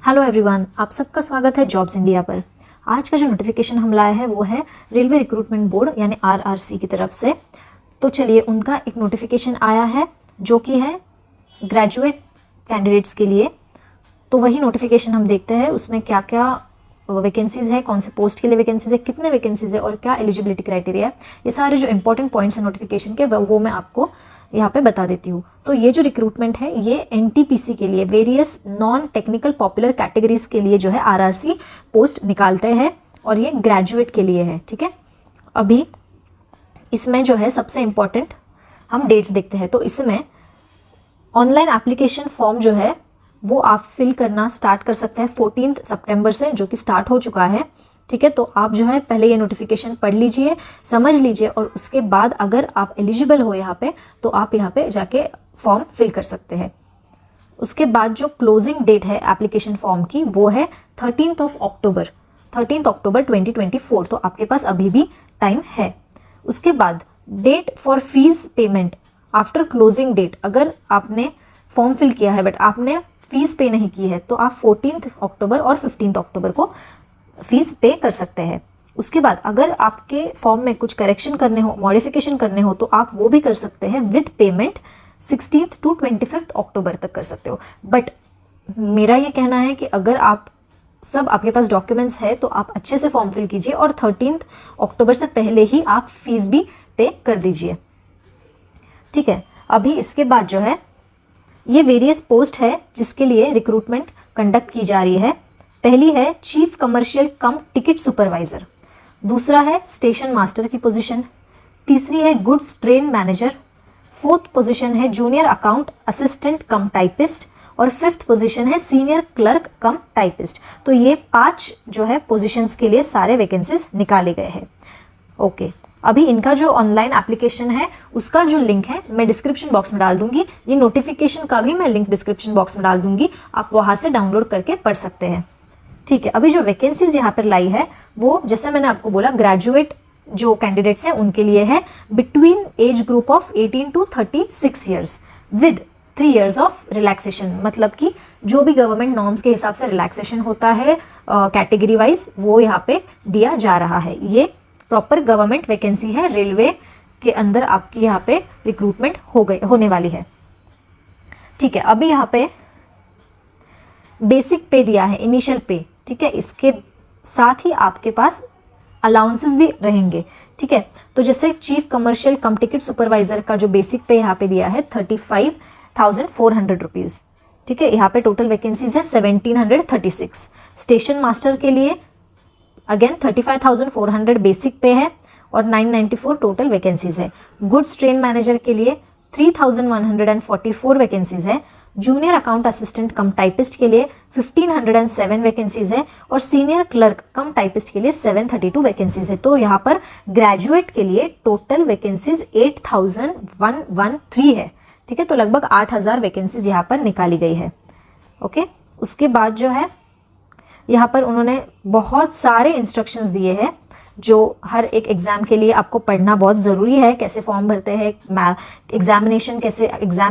Hello everyone, आप सबका स्वागत है जॉब्स इंडिया पर। आज का जो नोटिफिकेशन हम लाए हैं वो है रेलवे रिक्रूटमेंट बोर्ड यानी आरआरसी की तरफ से। तो चलिए, उनका एक नोटिफिकेशन आया है जो कि है ग्रेजुएट कैंडिडेट्स के लिए। तो वही नोटिफिकेशन हम देखते हैं, उसमें क्या क्या वैकेंसीज़ है, कौन से पोस्ट के लिए वैकेंसीज़ है, कितने वैकेंसीज़ है और क्या एलिजिबिलिटी क्राइटेरिया है। ये सारे जो इंपॉर्टेंट पॉइंट्स हैं नोटिफिकेशन के वो मैं आपको यहाँ पे बता देती हूँ। तो ये जो रिक्रूटमेंट है ये एनटीपीसी के लिए, various non technical popular categories के लिए जो है आरआरसी पोस्ट निकालते हैं और ये ग्रेजुएट के लिए है। ठीक है, अभी इसमें जो है सबसे इम्पॉर्टेंट हम डेट्स देखते हैं। तो इसमें ऑनलाइन एप्लीकेशन फॉर्म जो है वो आप फिल करना स्टार्ट कर सकते हैं 14 सितंबर से, जो कि स्टार्ट हो चुका है। ठीक है, तो आप जो है पहले ये नोटिफिकेशन पढ़ लीजिए, समझ लीजिए और उसके बाद अगर आप एलिजिबल हो यहाँ पे तो आप यहाँ पे जाके फॉर्म फिल कर सकते हैं। उसके बाद जो क्लोजिंग डेट है एप्लीकेशन फॉर्म की वो है 13 अक्टूबर 2024। तो आपके पास अभी भी टाइम है। उसके बाद date for fees payment after closing date, अगर आपने फॉर्म फिल किया है बट आपने फीस पे नहीं की है तो आप 14 अक्टूबर और 15 अक्टूबर को फीस पे कर सकते हैं। उसके बाद अगर आपके फॉर्म में कुछ करेक्शन करने हो, मॉडिफिकेशन करने हो तो आप वो भी कर सकते हैं विद पेमेंट 16 to 25 अक्टूबर तक कर सकते हो। बट मेरा ये कहना है कि अगर आप सब आपके पास डॉक्यूमेंट्स है तो आप अच्छे से फॉर्म फिल कीजिए और 13 अक्टूबर से पहले ही आप फीस भी पे कर दीजिए। ठीक है, अभी इसके बाद जो है ये वेरियस पोस्ट है जिसके लिए रिक्रूटमेंट कंडक्ट की जा रही है। पहली है chief commercial cum ticket supervisor, दूसरा है स्टेशन मास्टर की पोजीशन, तीसरी है goods train manager, fourth position है junior account assistant cum typist और फिफ्थ पोजीशन है सीनियर क्लर्क कम टाइपिस्ट। तो ये 5 जो है पोजीशंस के लिए सारे वैकेंसीज निकाले गए हैं। ओके, अभी इनका जो ऑनलाइन एप्लीकेशन है उसका जो लिंक है मैं डिस्क्रिप्शन बॉक्स में डाल दूंगी। ये नोटिफिकेशन का भी मैं लिंक डिस्क्रिप्शन बॉक्स में डाल दूंगी, आप वहां से डाउनलोड करके पढ़ सकते हैं। ठीक है, अभी जो वैकेंसीज यहाँ पर लाई है वो जैसे मैंने आपको बोला ग्रेजुएट जो कैंडिडेट्स हैं उनके लिए है between age group of 18 to 36 years with 3 years of relaxation. मतलब कि जो भी गवर्नमेंट नॉर्म्स के हिसाब से रिलैक्सेशन होता है कैटेगरी वाइज वो यहाँ पे दिया जा रहा है। ये प्रॉपर गवर्नमेंट वैकेंसी है, रेलवे के अंदर आपकी यहाँ पे रिक्रूटमेंट होने वाली है। ठीक है, अभी यहाँ पे बेसिक पे दिया है, इनिशियल पे। ठीक है, इसके साथ ही आपके पास अलाउंसेस भी रहेंगे। ठीक है, तो जैसे chief commercial cum ticket supervisor का जो बेसिक पे यहाँ पे दिया है 35,400 रुपीज़। ठीक है, यहाँ पे टोटल वैकेंसीज है 1736। स्टेशन मास्टर के लिए अगेन 35,400 बेसिक पे है और 994 टोटल वैकेंसीज है। गुड्स ट्रेन मैनेजर के लिए 3,144 वैकेंसीज है। Junior account assistant cum typist के लिए 1,507 वैकेंसीज है और सीनियर क्लर्क कम टाइपिस्ट के लिए 732 वैकेंसीज है। तो यहाँ पर ग्रेजुएट के लिए टोटल वैकेंसीज 8,113 है। ठीक है, तो लगभग 8,000 वैकेंसीज यहाँ पर निकाली गई है। ओके, उसके बाद जो है यहाँ पर उन्होंने बहुत सारे इंस्ट्रक्शंस दिए हैं जो हर एक एग्जाम के लिए आपको पढ़ना बहुत ज़रूरी है। कैसे फॉर्म भरते हैं, एग्जाम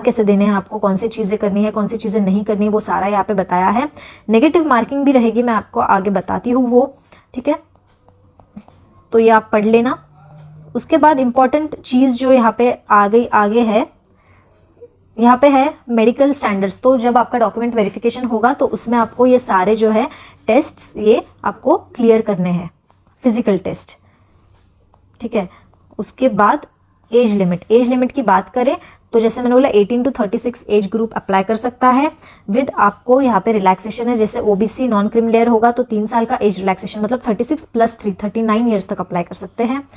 कैसे देने हैं, आपको कौन सी चीज़ें करनी है, कौन सी चीज़ें नहीं करनी, वो सारा यहाँ पे बताया है। नेगेटिव मार्किंग भी रहेगी, मैं आपको आगे बताती हूँ वो। ठीक है, तो ये आप पढ़ लेना। उसके बाद इम्पॉर्टेंट चीज़ जो यहाँ पे आगे है, यहाँ पे है मेडिकल स्टैंडर्ड्स। तो जब आपका डॉक्यूमेंट वेरिफिकेशन होगा तो उसमें आपको ये सारे जो है टेस्ट्स ये आपको क्लियर करने हैं, फिजिकल टेस्ट। ठीक है, उसके बाद एज लिमिट की बात करें तो जैसे मैंने बोला 18 to 36 एज ग्रुप अप्लाई कर सकता है विद आपको यहाँ पे रिलैक्सेशन है। जैसे ओबीसी नॉन क्रिमिलेयर होगा तो 3 साल का एज रिलैक्सेशन, मतलब 36 + 3 39 ईयर्स तक अप्लाई कर सकते हैं।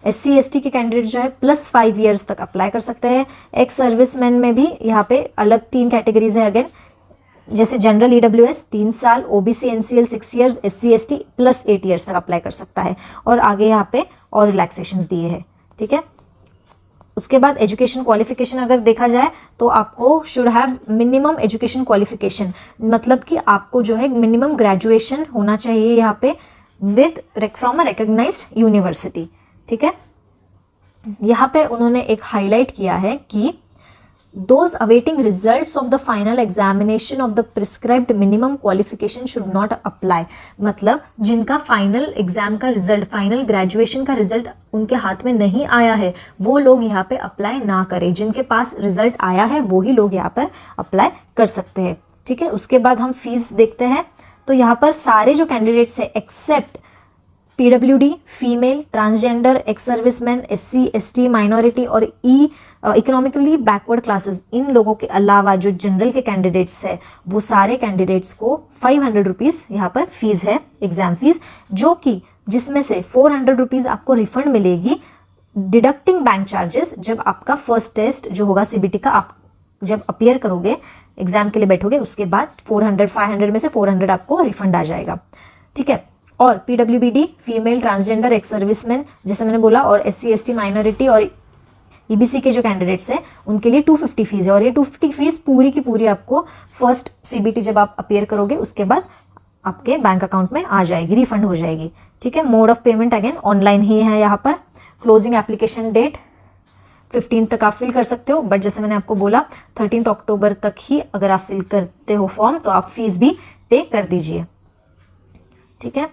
SC ST के कैंडिडेट जो है +5 ईयर्स तक अप्लाई कर सकते हैं। एक्स सर्विसमैन में भी यहाँ पे अलग 3 कैटेगरीज है अगेन, जैसे जनरल EWS 3 साल, OBC NCL 6 years, SC ST +8 years तक अप्लाई कर सकता है और आगे यहाँ पे और रिलैक्सेशंस दिए हैं। ठीक है, उसके बाद एजुकेशन क्वालिफिकेशन अगर देखा जाए तो आपको should have minimum education qualification, मतलब कि आपको जो है मिनिमम ग्रेजुएशन होना चाहिए यहाँ पे with from a recognised university. ठीक है, यहाँ पे उन्होंने एक हाईलाइट किया है कि Those awaiting results of the final examination of the prescribed minimum qualification should not apply. मतलब जिनका फाइनल एग्जाम का रिजल्ट, फाइनल ग्रेजुएशन का रिजल्ट उनके हाथ में नहीं आया है, वो लोग यहाँ पे अप्लाई ना करें. जिनके पास रिजल्ट आया है वो ही लोग यहाँ पर अप्लाई कर सकते हैं. ठीक है, उसके बाद हम फीस देखते हैं. तो यहाँ पर सारे जो कैंडिडेट्स है except PWD, female, transgender, ex serviceman, SC, ST, minority और इकोनॉमिकली बैकवर्ड क्लासेस, इन लोगों के अलावा जो जनरल के कैंडिडेट्स है वो सारे कैंडिडेट्स को 500 रुपीज़ यहाँ पर फीस है, एग्जाम फीस, जो कि जिसमें से 400 रुपीज़ आपको रिफंड मिलेगी डिडक्टिंग बैंक चार्जेस. जब आपका फर्स्ट टेस्ट जो होगा CBT का, आप जब अपियर करोगे, एग्जाम के लिए बैठोगे, उसके बाद 500 में से 400 आपको रिफंड आ जाएगा. ठीक है, और PWBD, female, transgender, ex serviceman, जैसे मैंने बोला, और SC, ST, माइनॉरिटी और EBC के जो कैंडिडेट्स हैं उनके लिए 250 फीस है. और ये 250 फीस पूरी की पूरी आपको फर्स्ट CBT जब आप अपियर करोगे उसके बाद आपके बैंक अकाउंट में आ जाएगी, रिफंड हो जाएगी. ठीक है, mode of payment again online ही है यहाँ पर. क्लोजिंग एप्लीकेशन डेट 15 तक आप फिल कर सकते हो, बट जैसे मैंने आपको बोला 13 अक्टूबर तक ही अगर आप फिल करते हो फॉर्म तो आप फीस भी पे कर दीजिए. ठीक है,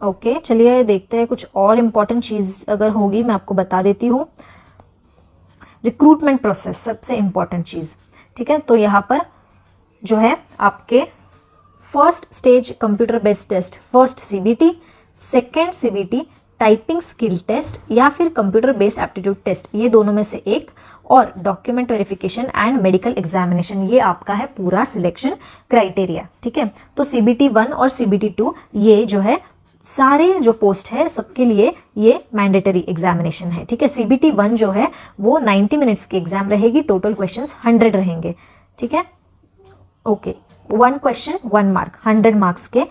ओके, चलिए देखते हैं कुछ और इम्पॉर्टेंट चीज़ अगर होगी मैं आपको बता देती हूँ. रिक्रूटमेंट प्रोसेस सबसे इम्पॉर्टेंट चीज़. ठीक है, तो यहाँ पर जो है आपके first stage computer based test, first CBT, second CBT, typing skill test या फिर कंप्यूटर बेस्ड एप्टीट्यूड टेस्ट, ये दोनों में से एक, और document verification and medical examination, ये आपका है पूरा सिलेक्शन क्राइटेरिया. ठीक है, तो CBT 1 और CBT 2 ये जो है सारे जो पोस्ट है सबके लिए ये मैंडेटरी एग्जामिनेशन है. ठीक है, CBT 1 जो है वो 90 मिनट्स की एग्जाम रहेगी, टोटल क्वेश्चंस 100 रहेंगे. ठीक है, ओके, 1 क्वेश्चन 1 मार्क, 100 मार्क्स के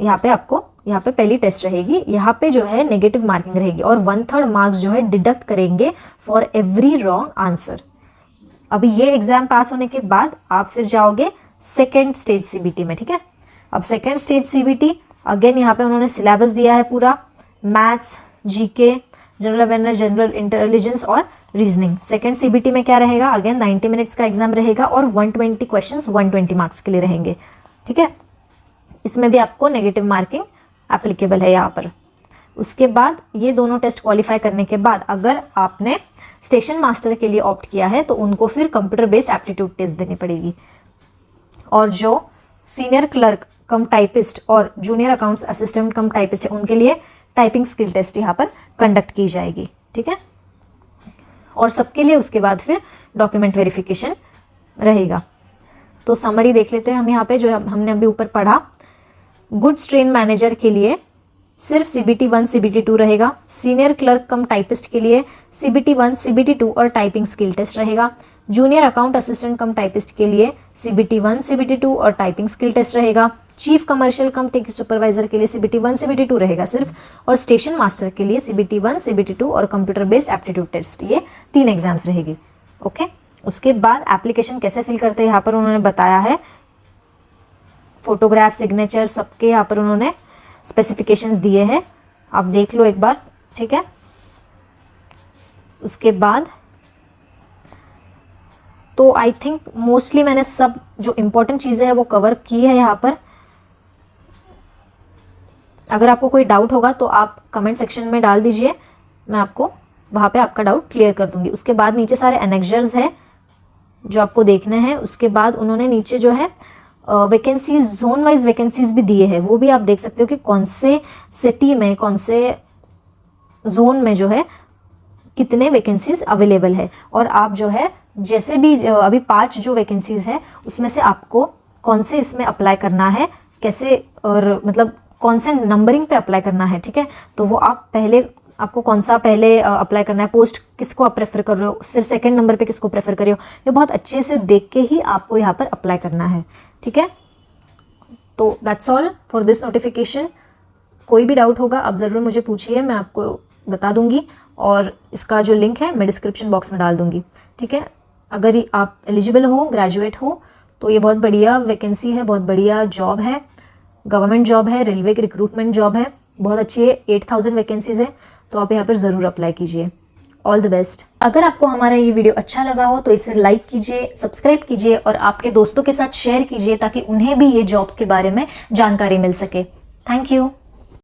यहाँ पे आपको, यहाँ पे पहली टेस्ट रहेगी, यहाँ पे जो है नेगेटिव मार्किंग रहेगी और 1/3 मार्क्स जो है डिडक्ट करेंगे फॉर एवरी रॉन्ग आंसर. अभी ये एग्जाम पास होने के बाद आप फिर जाओगे सेकेंड स्टेज CBT में. ठीक है, अब सेकेंड स्टेज CBT अगेन यहाँ पे उन्होंने सिलेबस दिया है पूरा, maths, GK, general awareness, general intelligence और रीजनिंग. सेकेंड CBT में क्या रहेगा, अगेन 90 मिनट्स का एग्जाम रहेगा और 120 क्वेश्चंस 120 मार्क्स के लिए रहेंगे. ठीक है, इसमें भी आपको नेगेटिव मार्किंग एप्लीकेबल है यहाँ पर. उसके बाद ये दोनों टेस्ट क्वालिफाई करने के बाद अगर आपने स्टेशन मास्टर के लिए ऑप्ट किया है तो उनको फिर कंप्यूटर बेस्ड एप्टीट्यूड टेस्ट देनी पड़ेगी. और जो सीनियर क्लर्क कम टाइपिस्ट और junior accounts assistant cum typist है उनके लिए टाइपिंग स्किल टेस्ट यहाँ पर कंडक्ट की जाएगी. ठीक है, और सबके लिए उसके बाद फिर डॉक्यूमेंट वेरिफिकेशन रहेगा. तो समरी देख लेते हैं हम यहाँ पे, जो हमने अभी ऊपर पढ़ा. गुड्स ट्रेन मैनेजर के लिए सिर्फ CBT 1 CBT 2 रहेगा. सीनियर क्लर्क कम टाइपिस्ट के लिए CBT 1 CBT 2 और टाइपिंग स्किल टेस्ट रहेगा. Junior account assistant cum typist के लिए CBT 1 CBT 2 और टाइपिंग स्किल टेस्ट रहेगा. चीफ कमर्शियल कम टेक्स्ट सुपरवाइजर के लिए CBT 1 CBT 2 रहेगा सिर्फ, और स्टेशन मास्टर के लिए CBT 1 CBT 2 और कंप्यूटर बेस्ड एप्टीट्यूड टेस्ट, ये 3 एग्जाम्स रहेगी. ओके, उसके बाद एप्लीकेशन कैसे फिल करते हैं यहाँ पर उन्होंने बताया है. फोटोग्राफ, सिग्नेचर, सबके यहाँ पर उन्होंने स्पेसिफिकेशंस दिए हैं, आप देख लो एक बार. ठीक है, उसके बाद तो आई थिंक मोस्टली मैंने सब जो इम्पोर्टेंट चीज़ें हैं वो कवर की है यहाँ पर. अगर आपको कोई डाउट होगा तो आप कमेंट सेक्शन में डाल दीजिए, मैं आपको वहाँ पे आपका डाउट क्लियर कर दूंगी. उसके बाद नीचे सारे एनेक्जर्स है जो आपको देखने हैं. उसके बाद उन्होंने नीचे जो है वैकेंसीज, जोन वाइज वैकेंसीज भी दिए हैं, वो भी आप देख सकते हो कि कौन से सिटी में, कौन से जोन में जो है कितने वैकेंसीज अवेलेबल है. और आप जो है जैसे भी अभी 5 जो वैकेंसीज है उसमें से आपको कौन से इसमें अप्लाई करना है, कैसे, और मतलब कौन से नंबरिंग पे अप्लाई करना है. ठीक है, तो वो आप पहले, आपको कौन सा पहले अप्लाई करना है, पोस्ट किसको आप प्रेफर कर रहे हो, फिर सेकंड नंबर पे किसको प्रेफर कर रहे हो, ये बहुत अच्छे से देख के ही आपको यहाँ पर अप्लाई करना है. ठीक है, तो that's all for this notification. कोई भी डाउट होगा आप ज़रूर मुझे पूछिए, मैं आपको बता दूंगी, और इसका जो लिंक है मैं डिस्क्रिप्शन बॉक्स में डाल दूंगी. ठीक है, अगर आप एलिजिबल हो, ग्रेजुएट हो, तो ये बहुत बढ़िया वैकेंसी है, बहुत बढ़िया जॉब है, गवर्नमेंट जॉब है, रेलवे की रिक्रूटमेंट जॉब है, बहुत अच्छी है. 8000 वैकेंसीज है, तो आप यहाँ पर ज़रूर अप्लाई कीजिए. All the best. अगर आपको हमारा ये वीडियो अच्छा लगा हो तो इसे लाइक कीजिए, सब्सक्राइब कीजिए और आपके दोस्तों के साथ शेयर कीजिए ताकि उन्हें भी ये जॉब्स के बारे में जानकारी मिल सके। Thank you.